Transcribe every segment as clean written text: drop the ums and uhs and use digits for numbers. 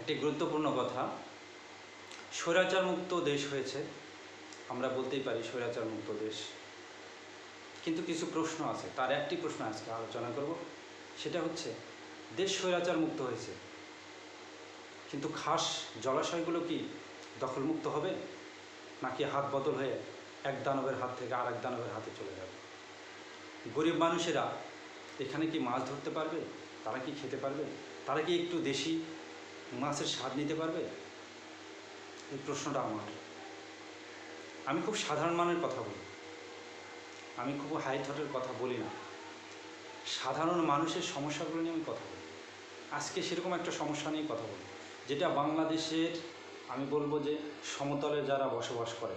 একটি গুরুত্বপূর্ণ কথা, স্বৈরাচার মুক্ত দেশ হয়েছে, আমরা বলতেই পারি স্বৈরাচার মুক্ত দেশ। কিন্তু কিছু প্রশ্ন আছে, তার একটি প্রশ্ন আজকে আলোচনা করব। সেটা হচ্ছে, দেশ স্বৈরাচার মুক্ত হয়েছে, কিন্তু খাস জলাশয়গুলো কি দখলমুক্ত হবে, নাকি হাত বদল হয়ে এক দানবের হাত থেকে আর এক দানবের হাতে চলে যাবে? গরিব মানুষেরা এখানে কি মাছ ধরতে পারবে? তারা কি খেতে পারবে? তারা কি একটু দেশি মাছের স্বাদ নিতে পারবে? এই প্রশ্নটা আমার। আমি খুব সাধারণ মানের কথা বলি, আমি খুব হাই থটের কথা বলি না। সাধারণ মানুষের সমস্যাগুলো নিয়ে আমি কথা বলি। আজকে সেরকম একটা সমস্যা নিয়ে কথা বলি, যেটা বাংলাদেশের, আমি বলবো যে সমতলে যারা বসবাস করে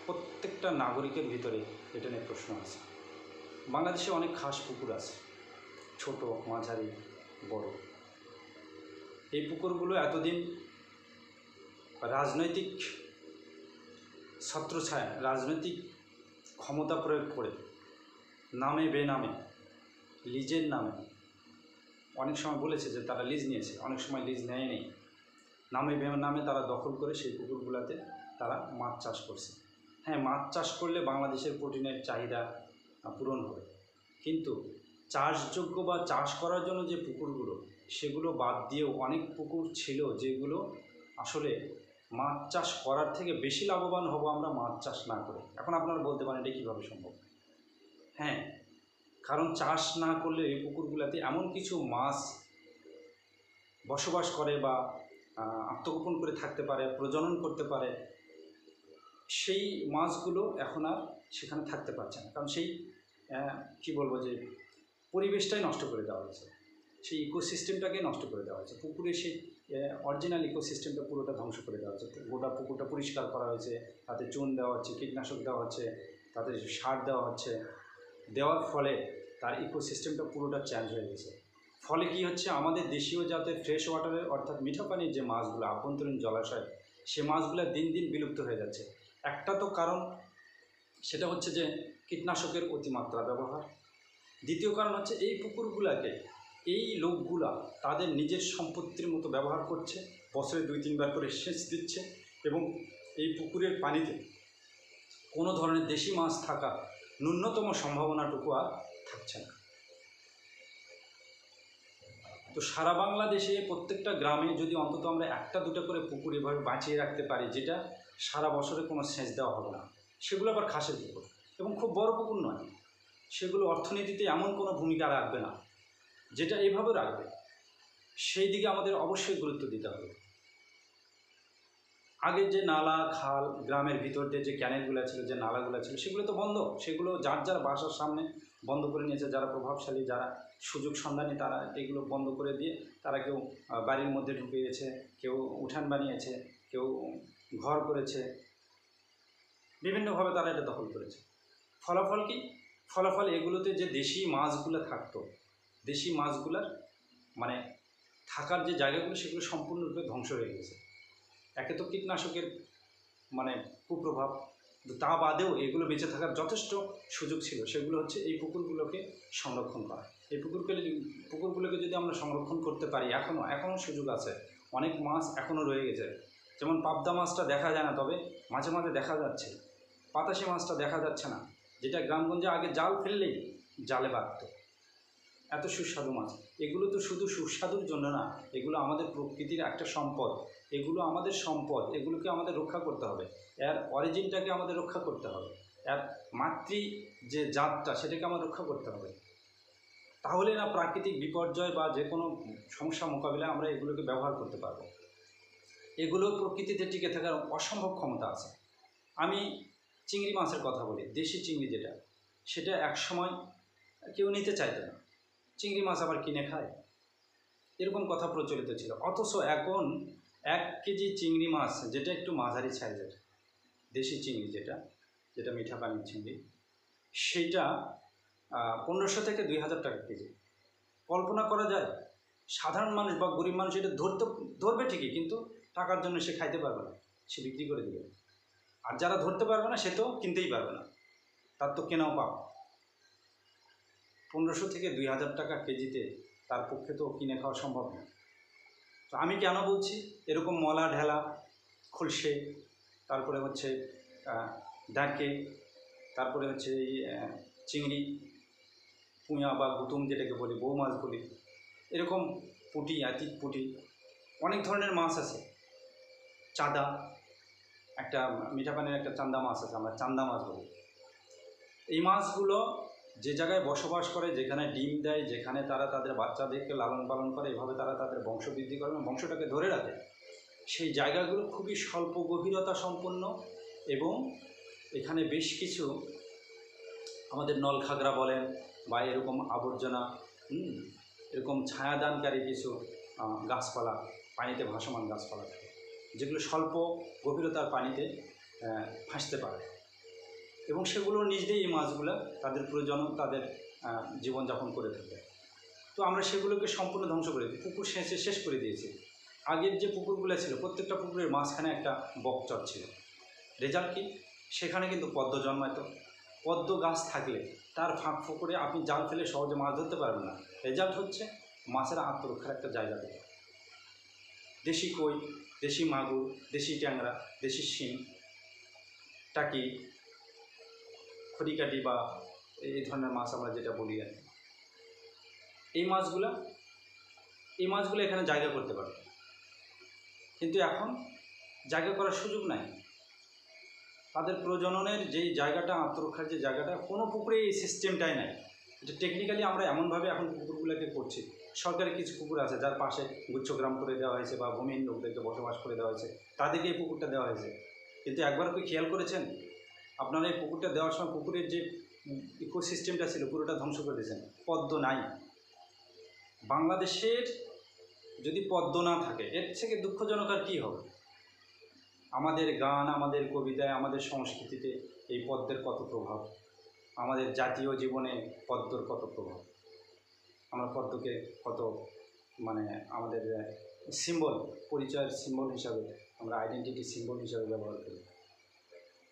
প্রত্যেকটা নাগরিকের ভিতরে এটা নিয়ে প্রশ্ন আছে। বাংলাদেশে অনেক খাস পুকুর আছে, ছোট, মাঝারি, বড়। এই পুকুরগুলো এতদিন রাজনৈতিক ছত্রছায়া, রাজনৈতিক ক্ষমতা প্রয়োগ করে নামে বেনামে, লিজের নামে, অনেক সময় বলেছে যে তারা লিজ নিয়েছে, অনেক সময় লিজ নেয়নি, নামে বেনামে তারা দখল করে সেই পুকুরগুলোতে তারা মাছ চাষ করছে। হ্যাঁ, মাছ চাষ করলে বাংলাদেশের প্রোটিনের চাহিদা পূরণ হবে, কিন্তু চাষযোগ্য বা চাষ করার জন্য যে পুকুরগুলো, সেগুলো বাদ দিয়েও অনেক পুকুর ছিল যেগুলো আসলে মাছ চাষ করার থেকে বেশি লাভবান হব আমরা মাছ চাষ না করে। এখন আপনারা বলতে পারেন এটা কীভাবে সম্ভব? হ্যাঁ, কারণ চাষ না করলে এই পুকুরগুলোতে এমন কিছু মাছ বসবাস করে বা আত্মগোপন করে থাকতে পারে, প্রজনন করতে পারে, সেই মাছগুলো এখন আর সেখানে থাকতে পারছে না। কারণ সেই কী বলবো, যে পরিবেশটাই নষ্ট করে দেওয়া হয়েছে, সেই ইকোসিস্টেমটাকে নষ্ট করে দেওয়া হয়েছে। পুকুরে সেই অরিজিনাল ইকোসিস্টেমটা পুরোটা ধ্বংস করে দেওয়া হচ্ছে। গোটা পুকুরটা পরিষ্কার করা হয়েছে, তাতে চুন দেওয়া হচ্ছে, কীটনাশক দেওয়া হচ্ছে, তাতে সার দেওয়া হচ্ছে। দেওয়ার ফলে তার ইকোসিস্টেমটা পুরোটা চেঞ্জ হয়ে গেছে। ফলে কি হচ্ছে, আমাদের দেশীয় জাতের ফ্রেশ ওয়াটারের অর্থাৎ মিঠা পানির যে মাছগুলো, আভ্যন্তরীণ জলাশয়, সে মাছগুলো দিন দিন বিলুপ্ত হয়ে যাচ্ছে। একটা তো কারণ সেটা হচ্ছে যে কীটনাশকের অতিমাত্রা ব্যবহার। দ্বিতীয় কারণ হচ্ছে এই পুকুরগুলোকে এই লোকগুলা তাদের নিজের সম্পত্তির মতো ব্যবহার করছে, বছরে 2-3 বার করে সেচ দিচ্ছে, এবং এই পুকুরের পানিতে কোনো ধরনের দেশি মাছ থাকা ন্যূনতম সম্ভাবনাটুকু আর থাকছে না। তো সারা বাংলাদেশে প্রত্যেকটা গ্রামে যদি অন্তত আমরা 1-2টা করে পুকুর এভাবে বাঁচিয়ে রাখতে পারি, যেটা সারা বছরে কোনো সেচ দেওয়া হবে না, সেগুলো আবার খাসের পুকুর এবং খুব বড় পুকুর নয়, সেগুলো অর্থনীতিতে এমন কোনো ভূমিকা রাখবে না যেটা এইভাবে রাখবে, সেই দিকে আমাদের অবশ্যই গুরুত্ব দিতে হবে। আগের যে নালা খাল, গ্রামের ভিতর দিয়ে যে ক্যানেলগুলো ছিল, যে নালাগুলো ছিল, সেগুলো তো বন্ধ। সেগুলো যার যার বাসার সামনে বন্ধ করে নিয়েছে, যারা প্রভাবশালী, যারা সুযোগ সন্ধানী, তারা এগুলো বন্ধ করে দিয়ে তারা কেউ বাড়ির মধ্যে ঢুকিয়েছে, কেউ উঠান বানিয়েছে, কেউ ঘর করেছে, বিভিন্নভাবে তারা এটা দখল করেছে। ফলাফল কি? ফলাফল এগুলোতে যে দেশি মাছগুলো থাকতো, দেশি মাছগুলোর মানে থাকার যে জায়গাগুলো, সেগুলো সম্পূর্ণরূপে ধ্বংস হয়ে গেছে। একে তো কীটনাশকের কুপ্রভাব, তা বাদেও এগুলো বেঁচে থাকার যথেষ্ট সুযোগ ছিল। সেগুলো হচ্ছে এই পুকুরগুলোকে সংরক্ষণ করা। এই পুকুরগুলোকে যদি আমরা সংরক্ষণ করতে পারি, এখনও সুযোগ আছে। অনেক মাছ এখনও রয়ে গেছে। যেমন পাবদা মাছটা দেখা যায় না, তবে মাঝে মাঝে দেখা যাচ্ছে। পাতাশি মাছটা দেখা যাচ্ছে না, যেটা গ্রামগঞ্জে আগে জাল ফেললেই জালে বাঁধত। এত সুস্বাদু মাছ। এগুলো তো শুধু সুস্বাদুর জন্য না, এগুলো আমাদের প্রকৃতির একটা সম্পদ। এগুলো আমাদের সম্পদ, এগুলোকে আমাদের রক্ষা করতে হবে। এর অরিজিনটাকে আমাদের রক্ষা করতে হবে, এর মাতৃ যে জাতটা, সেটাকে আমাদের রক্ষা করতে হবে। তাহলে না প্রাকৃতিক বিপর্যয় বা যে কোনো সমস্যা মোকাবিলায় আমরা এগুলোকে ব্যবহার করতে পারবো। এগুলো প্রকৃতিতে টিকে থাকার অসম্ভব ক্ষমতা আছে। আমি চিংড়ি মাছের কথা বলি, দেশি চিংড়ি যেটা, সেটা একসময় কেউ নিতে চাইতো না। চিংড়ি মাছ আবার কিনে খায়, এরকম কথা প্রচলিত ছিল। অথচ এখন 1 কেজি চিংড়ি মাছ, যেটা একটু মাঝারি সাইজের দেশি চিংড়ি, যেটা মিঠা পানির চিংড়ি, সেইটা 1500 থেকে 2000 টাকা কেজি। কল্পনা করা যায়? সাধারণ মানুষ বা গরিব মানুষ এটা ধরবে ঠিকই, কিন্তু টাকার জন্য সে খাইতে পারবে না, সে বিক্রি করে দেবে। আর যারা ধরতে পারবে না, সে তো কিনতেই পারবে না, তার তো কেনাও পাপ। 1500 থেকে 2000 টাকা কেজিতে তার পক্ষে তো কিনে খাওয়া সম্ভব না। তো আমি কেন বলছি এরকম মলা ঢেলা, খুলসে, তারপরে হচ্ছে ডাকে, তারপরে হচ্ছে এই চিংড়ি, পুঁয়া বা গুতুম যেটাকে বলি, বউ মাছ বলি, এরকম পুঁটি, আতিক পুঁটি, অনেক ধরনের মাছ আছে। চাঁদা, একটা মিঠা পানির একটা চান্দা মাছ আছে, আমরা চান্দা মাছ বলি। এই মাছগুলো যে জায়গায় বসবাস করে, যেখানে ডিম দেয়, যেখানে তারা তাদের বাচ্চাদেরকে লালন পালন করে, এভাবে তারা তাদের বংশবৃদ্ধি করে এবং বংশটাকে ধরে রাখে, সেই জায়গাগুলো খুবই স্বল্প গভীরতা সম্পন্ন এবং এখানে বেশ কিছু আমাদের নলখাগড়া বলেন বা এরকম আবর্জনা, এরকম ছায়াদানকারী কিছু গাছপালা, পানিতে ভাসমান গাছপালা থাকে, যেগুলো স্বল্প গভীরতার পানিতে ভাসতে পারে এবং সেগুলো নিজ দিয়ে এই মাছগুলো তাদের প্রজনন, তাদের জীবনযাপন করে থাকে। তো আমরা সেগুলোকে সম্পূর্ণ ধ্বংস করে দিই, পুকুর সেচে শেষ করে দিয়েছি। আগের যে পুকুরগুলো ছিল, প্রত্যেকটা পুকুরের মাঝখানে একটা বকচর ছিল। রেজাল্ট কি? সেখানে কিন্তু পদ্ম জন্মাতো। পদ্ম গাছ থাকলে তার ফাঁক ফোকরে আপনি জাল ফেলে সহজে মাছ ধরতে পারবেন না। রেজাল্ট হচ্ছে মাছের আত্মরক্ষার একটা জায়গা থেকে দেশি কই, দেশি মাগুর, দেশি ট্যাংরা, দেশি শিং, টাকি, খড়িকাটি বা এই ধরনের মাছ আমরা যেটা বলি আর কি, এই মাছগুলো এখানে জায়গা করতে পারে, কিন্তু এখন জায়গা করার সুযোগ নাই। তাদের প্রজননের যেই জায়গাটা, আত্মরক্ষার যে জায়গাটা, কোনো পুকুরে এই সিস্টেমটাই নাই। এটা টেকনিক্যালি আমরা এমনভাবে এখন পুকুরগুলোকে করছি। সরকারি কিছু পুকুর আছে যার পাশে গুচ্ছগ্রাম করে দেওয়া হয়েছে বা ভূমিহীন লোকদেরকে বসবাস করে দেওয়া হয়েছে, তাদেরকে এই পুকুরটা দেওয়া হয়েছে। কিন্তু একবার কি খেয়াল করেছেন আপনারা এই পুকুরটা দেওয়ার সময় পুকুরের যে ইকোসিস্টেমটা ছিল পুরোটা ধ্বংস করে দিয়েছেন? পদ্ম নাই। বাংলাদেশের যদি পদ্ম না থাকে এর থেকে দুঃখজনক আর কী হবে? আমাদের গান, আমাদের কবিতায়, আমাদের সংস্কৃতিতে এই পদ্মের কত প্রভাব, আমাদের জাতীয় জীবনে পদ্মর কত প্রভাব। আমরা পদ্মকে কত আমাদের সিম্বল, পরিচয়ের সিম্বল হিসাবে, আমরা আইডেন্টিটি সিম্বল হিসাবে ব্যবহার করি।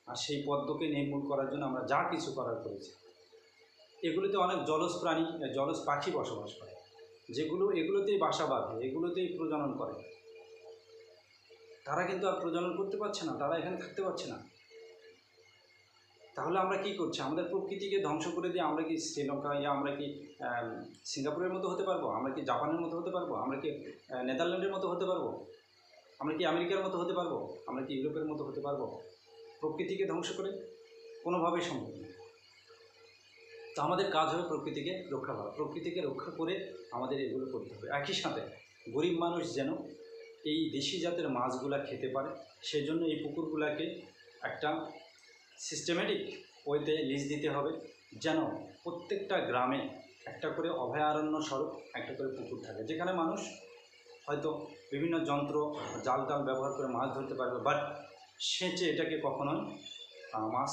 আর সেই পদ্মকে নির্মূল করার জন্য আমরা যা কিছু করার করেছি। এগুলোতে অনেক জলজ প্রাণী, জলজ পাখি বসবাস করে, যেগুলো এগুলোতেই বাসা বাঁধে, এগুলোতেই প্রজনন করে। তারা কিন্তু আর প্রজনন করতে পারছে না, তারা এখানে থাকতে পারছে না। তাহলে আমরা কি করছি? আমাদের প্রকৃতিকে ধ্বংস করে দিয়ে আমরা কি শ্রীলঙ্কা আমরা কি সিঙ্গাপুরের মতো হতে পারবো? আমরা কি জাপানের মতো হতে পারবো? আমরা কি নেদারল্যান্ডের মতো হতে পারবো? আমরা কি আমেরিকার মতো হতে পারবো? আমরা কি ইউরোপের মতো হতে পারবো? প্রকৃতিকে ধ্বংস করে কোনোভাবেই সম্ভব না। তো আমাদের কাজ হবে প্রকৃতিকে রক্ষা করা। প্রকৃতিকে রক্ষা করে আমাদের এগুলো করতে হবে। একই সাথে গরিব মানুষ যেন এই দেশি জাতের মাছগুলা খেতে পারে, সেই জন্য এই পুকুরগুলোকে একটা সিস্টেমেটিক ওয়েতে লিজ দিতে হবে, যেন প্রত্যেকটা গ্রামে একটা করে অভয়ারণ্য স্বরূপ একটা করে পুকুর থাকে, যেখানে মানুষ হয়তো বিভিন্ন যন্ত্র, জাল টাল ব্যবহার করে মাছ ধরতে পারবে, বাট সেচে এটাকে কখনোই মাছ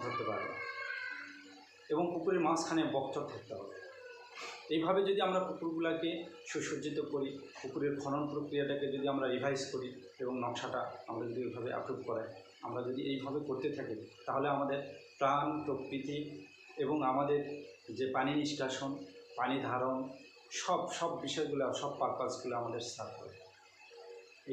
ধরতে পারবে না। এবং পুকুরের মাঝখানে বকচর থাকতে হবে। এইভাবে যদি আমরা পুকুরগুলোকে সুসজ্জিত করি, পুকুরের খনন প্রক্রিয়াটাকে যদি আমরা রিভাইজ করি এবং নকশাটা আমরা যদি এইভাবে অ্যাপ্রুভ করাই, আমরা যদি এইভাবে করতে থাকি, তাহলে আমাদের প্রাণ, প্রকৃতি এবং আমাদের যে পানি নিষ্কাশন, পানি ধারণ, সব বিষয়গুলো, সব পারপাসগুলো আমাদের সার্ভ হবে।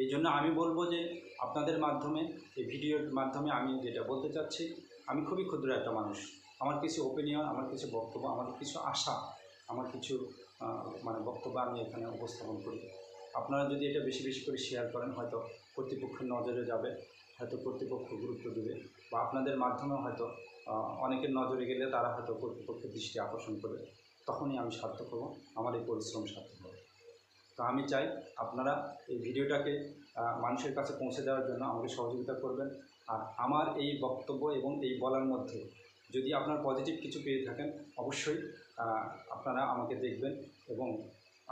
এই জন্য আমি বলবো যে আপনাদের মাধ্যমে, এই ভিডিওর মাধ্যমে আমি যেটা বলতে চাচ্ছি, আমি খুবই ক্ষুদ্র একটা মানুষ। আমার কিছু ওপিনিয়ন, আমার কিছু বক্তব্য, আমার কিছু আশা, আমার কিছু বক্তব্য আমি এখানে উপস্থাপন করি। আপনারা যদি এটা বেশি বেশি করে শেয়ার করেন, হয়তো কর্তৃপক্ষের নজরে যাবে, হয়তো কর্তৃপক্ষ গুরুত্ব দেবে, বা আপনাদের মাধ্যমেও হয়তো অনেকের নজরে গেলে তারা হয়তো কর্তৃপক্ষের দৃষ্টি আকর্ষণ করবে। তখনই আমি সার্থক হব, আমার এই পরিশ্রম সার্থক হবে। তো আমি চাই আপনারা এই ভিডিওটাকে মানুষের কাছে পৌঁছে দেওয়ার জন্য আমাকে সহযোগিতা করবেন। আর আমার এই বক্তব্য এবং এই বলার মধ্যে যদি আপনার পজিটিভ কিছু পেয়ে থাকেন, অবশ্যই আপনারা আমাকে দেখবেন এবং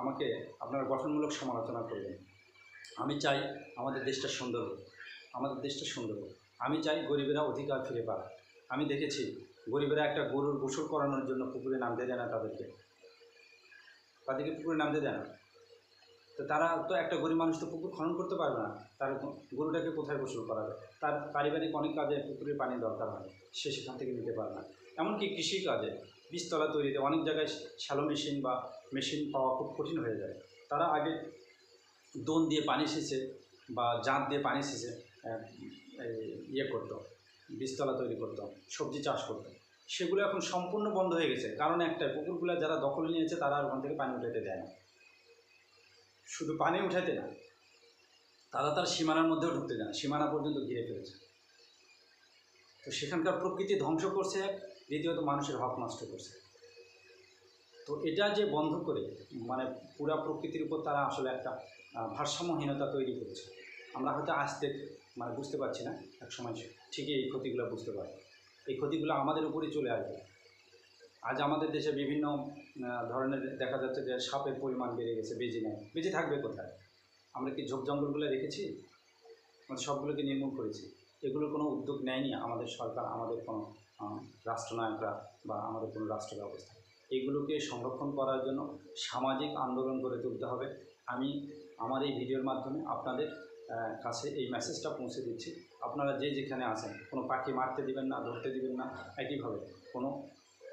আমাকে আপনারা গঠনমূলক সমালোচনা করবেন। আমি চাই আমাদের দেশটা সুন্দর হোক, আমাদের দেশটা সুন্দর হোক। আমি চাই গরিবেরা অধিকার ফিরে পাক। আমি দেখেছি গরিবেরা একটা গরুর গোসল করানোর জন্য পুকুরে নামতে দেয় না, তাদেরকে পুকুরে নামতে দেয় না। তো তারা তো, একটা গরিব মানুষ তো পুকুর খনন করতে পারবে না, তার গরুটাকে কোথায় গোসল করাবে? তার পারিবারিক অনেক কাজে পুকুরের পানি দরকার হয়, সে সেখান থেকে নিতে পারে না। এমনকি কৃষিকাজে, বীজতলা তৈরিতে অনেক জায়গায় শ্যালো মেশিন বা মেশিন পাওয়া খুব কঠিন হয়ে যায়। তারা আগে দোন দিয়ে পানি সেচে বা জাঁত দিয়ে পানি সেচে ইয়ে করতো, বীজতলা তৈরি করতো, সবজি চাষ করতো, সেগুলো এখন সম্পূর্ণ বন্ধ হয়ে গেছে। কারণ একটাই, পুকুরগুলো যারা দখল নিয়েছে তারা আর ওখান থেকে পানি উঠাতে দেয় না। শুধু পানি উঠাতে না, তারা তার সীমানার মধ্যেও ঢুকতে দেয় না, সীমানা পর্যন্ত ঘিরে ফেলেছে। তো সেখানকার প্রকৃতি ধ্বংস করছে এক, দ্বিতীয়ত মানুষের হক নষ্ট করছে। তো এটা যে বন্ধ করে মানে পুরা প্রকৃতির উপর তারা আসলে একটা ভারসাম্যহীনতা তৈরি করছে। আমরা হয়তো আসতে মানে বুঝতে পারছি না, এক সময় ঠিকই এই ক্ষতিগুলো বুঝতে পারবো। এই ক্ষতিগুলো আমাদের উপরেই চলে আসবে। আজ আমাদের দেশে বিভিন্ন ধরনের দেখা যাচ্ছে যে সাপের পরিমাণ বেড়ে গেছে, বেঁচে নেয়, বেঁচে থাকবে কোথায়? আমরা কি ঝোপ জঙ্গলগুলো রেখেছি? আমাদের সবগুলোকে নির্মূল করেছি। এগুলোর কোনো উদ্যোগ নেয়নি আমাদের সরকার, আমাদের কোনো রাষ্ট্রনায়করা বা আমাদের কোনো রাষ্ট্র ব্যবস্থা। এগুলোকে সংরক্ষণ করার জন্য সামাজিক আন্দোলন গড়ে তুলতে হবে। আমি আমার এই ভিডিওর মাধ্যমে আপনাদের কাছে এই মেসেজটা পৌঁছে দিচ্ছি। আপনারা যে যেখানে আছেন, কোনো পাখি মারতে দিবেন না, ধরতে দিবেন না, একইভাবে কোনো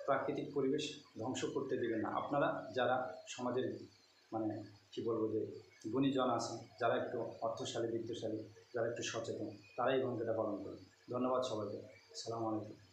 প্রাকৃতিক পরিবেশ ধ্বংস করতে দিবেন না। আপনারা যারা সমাজের মানে কী বলবো যে গুণীজন আছেন, যারা একটু অর্থশালী, বিত্তশালী, যারা একটু সচেতন, তারাই এই ভূমিকাটা পালন করুন। ধন্যবাদ সবাইকে। আসসালামু আলাইকুম।